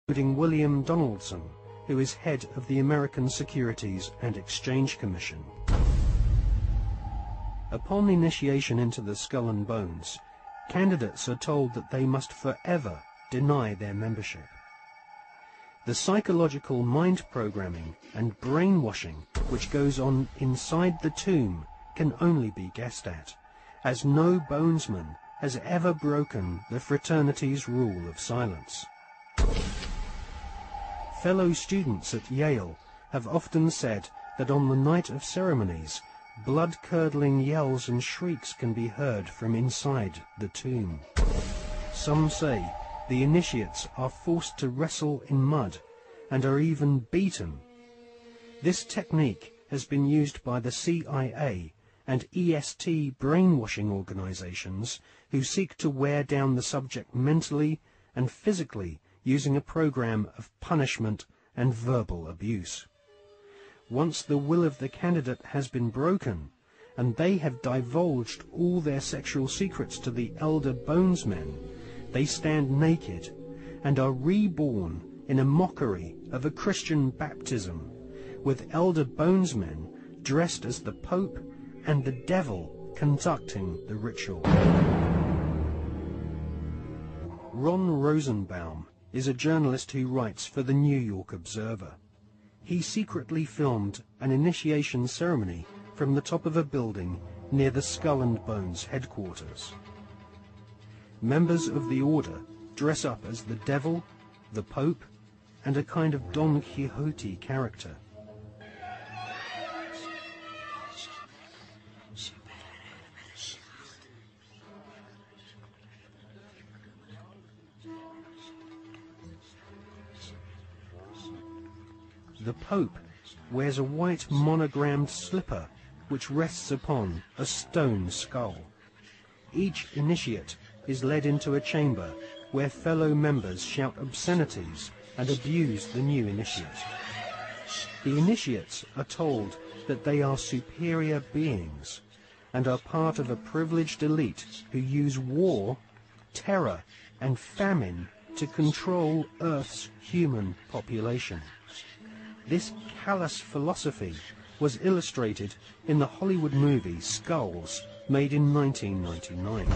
including William Donaldson, who is head of the American Securities and Exchange Commission. Upon initiation into the Skull and Bones, candidates are told that they must forever deny their membership. The psychological mind programming and brainwashing which goes on inside the tomb can only be guessed at, as no bonesman has ever broken the fraternity's rule of silence. Fellow students at Yale have often said that on the night of ceremonies, blood-curdling yells and shrieks can be heard from inside the tomb. Some say the initiates are forced to wrestle in mud and are even beaten. This technique has been used by the CIA and EST brainwashing organizations who seek to wear down the subject mentally and physically using a program of punishment and verbal abuse. Once the will of the candidate has been broken, and they have divulged all their sexual secrets to the elder bonesmen, they stand naked and are reborn in a mockery of a Christian baptism, with elder bonesmen dressed as the Pope and the devil conducting the ritual. Ron Rosenbaum is a journalist who writes for the New York Observer. He secretly filmed an initiation ceremony from the top of a building near the Skull and Bones headquarters. Members of the order dress up as the devil, the Pope, and a kind of Don Quixote character. The Pope wears a white monogrammed slipper which rests upon a stone skull. Each initiate is led into a chamber where fellow members shout obscenities and abuse the new initiate. The initiates are told that they are superior beings and are part of a privileged elite who use war, terror, and famine to control Earth's human population. This callous philosophy was illustrated in the Hollywood movie Skulls, made in 1999.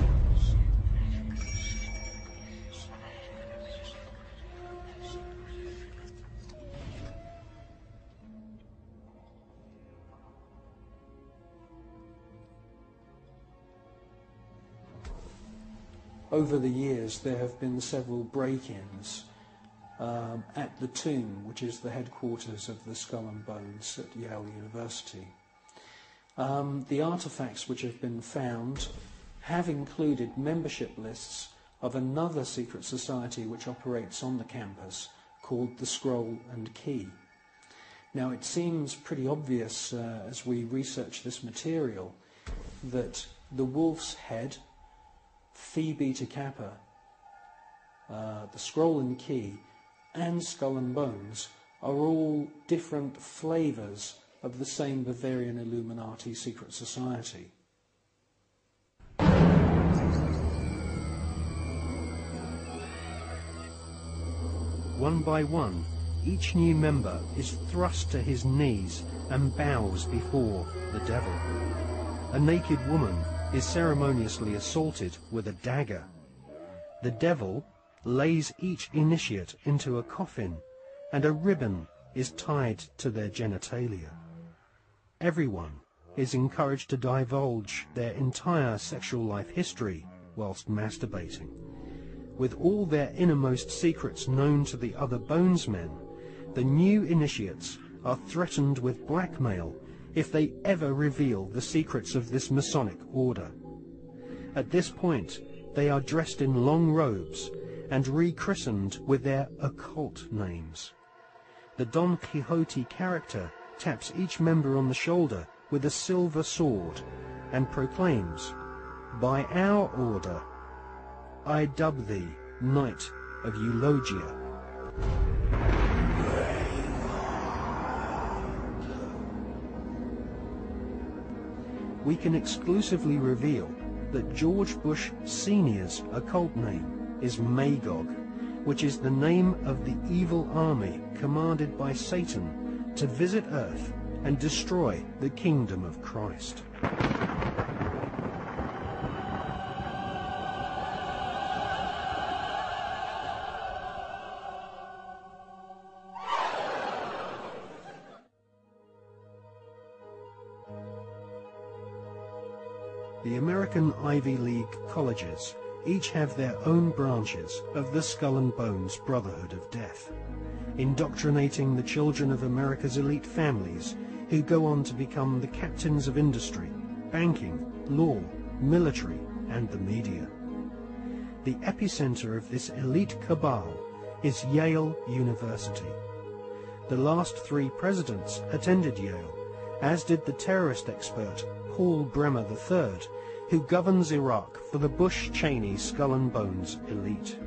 Over the years, there have been several break-ins at the tomb, which is the headquarters of the Skull and Bones at Yale University. The artifacts which have been found have included membership lists of another secret society which operates on the campus called the Scroll and Key. Now, it seems pretty obvious as we research this material that the Wolf's Head, Phi Beta Kappa, the Scroll and Key, and Skull and Bones are all different flavours of the same Bavarian Illuminati secret society. One by one, each new member is thrust to his knees and bows before the devil. A naked woman is ceremoniously assaulted with a dagger. The devil lays each initiate into a coffin, and a ribbon is tied to their genitalia. Everyone is encouraged to divulge their entire sexual life history whilst masturbating. With all their innermost secrets known to the other bonesmen, the new initiates are threatened with blackmail if they ever reveal the secrets of this Masonic order. At this point, they are dressed in long robes and rechristened with their occult names. The Don Quixote character taps each member on the shoulder with a silver sword and proclaims, "By our order, I dub thee Knight of Eulogia." We can exclusively reveal that George Bush Sr.'s occult name is Magog, which is the name of the evil army commanded by Satan to visit Earth and destroy the kingdom of Christ. The American Ivy League colleges each have their own branches of the Skull and Bones Brotherhood of Death, indoctrinating the children of America's elite families who go on to become the captains of industry, banking, law, military, and the media. The epicenter of this elite cabal is Yale University. The last 3 presidents attended Yale, as did the terrorist expert Paul Bremer III, who governs Iraq for the Bush-Cheney Skull and Bones elite.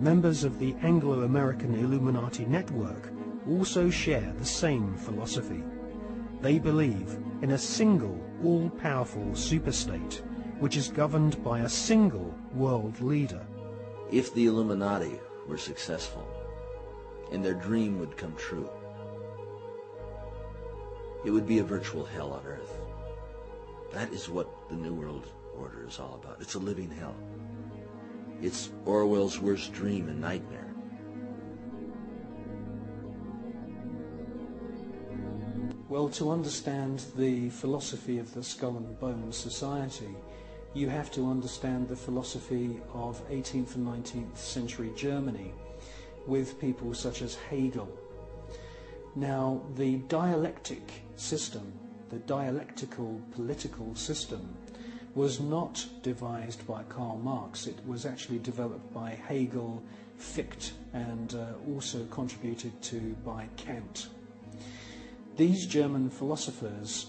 Members of the Anglo-American Illuminati network also share the same philosophy. They believe in a single, all-powerful superstate, which is governed by a single world leader. If the Illuminati were successful, and their dream would come true, it would be a virtual hell on earth. That is what the New World Order is all about. It's a living hell. It's Orwell's worst dream and nightmare. Well, to understand the philosophy of the Skull and Bones Society, you have to understand the philosophy of 18th and 19th century Germany, with people such as Hegel. Now, the dialectic system, the dialectical political system, was not devised by Karl Marx. It was actually developed by Hegel, Fichte, and also contributed to by Kant. These German philosophers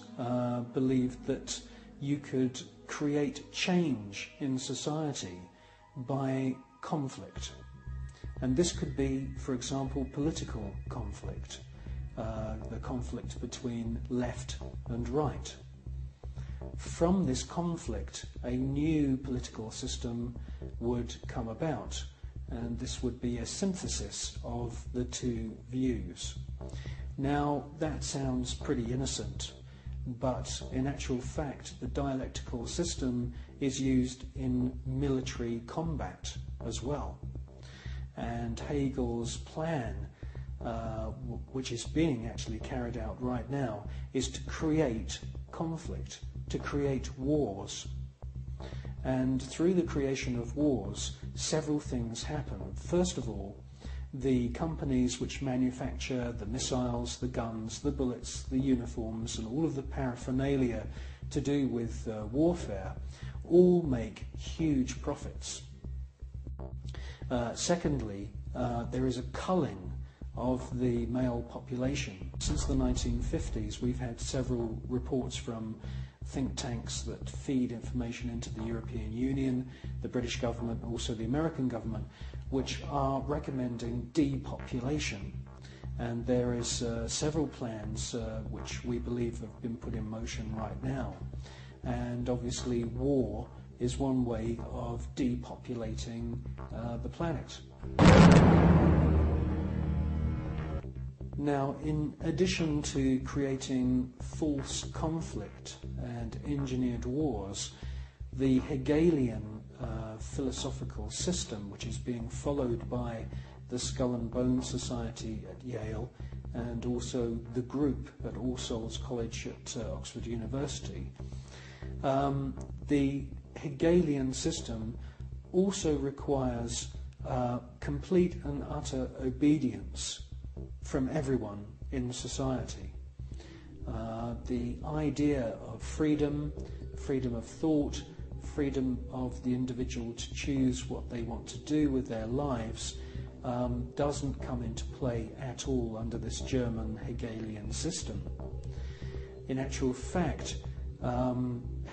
believed that you could create change in society by conflict. And this could be, for example, political conflict, the conflict between left and right. From this conflict, a new political system would come about, and this would be a synthesis of the two views. Now, that sounds pretty innocent, but in actual fact, the dialectical system is used in military combat as well. And Hegel's plan, which is being actually carried out right now, is to create conflict, to create wars. And through the creation of wars, several things happen. First of all, the companies which manufacture the missiles, the guns, the bullets, the uniforms, and all of the paraphernalia to do with warfare all make huge profits. Secondly, there is a culling of the male population. Since the 1950s, we've had several reports from think tanks that feed information into the European Union, the British government, also the American government, which are recommending depopulation. And there is several plans which we believe have been put in motion right now. And obviously war is one way of depopulating the planet. Now, in addition to creating false conflict and engineered wars, the Hegelian philosophical system, which is being followed by the Skull and Bones Society at Yale and also the group at All Souls College at Oxford University, the Hegelian system also requires complete and utter obedience from everyone in society. The idea of freedom, freedom of thought, freedom of the individual to choose what they want to do with their lives doesn't come into play at all under this German Hegelian system. In actual fact,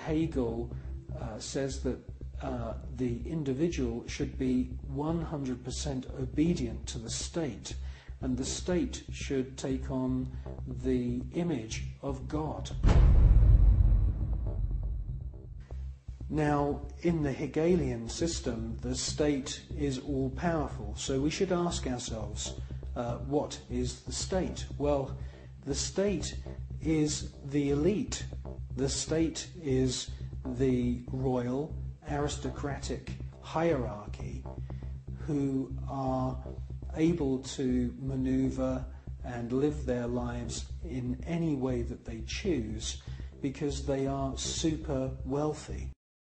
Hegel says that the individual should be 100% obedient to the state, and the state should take on the image of God. Now, in the Hegelian system, the state is all-powerful, so we should ask ourselves, what is the state? Well, the state is the elite. The state is the royal, aristocratic hierarchy who are able to maneuver and live their lives in any way that they choose because they are super wealthy.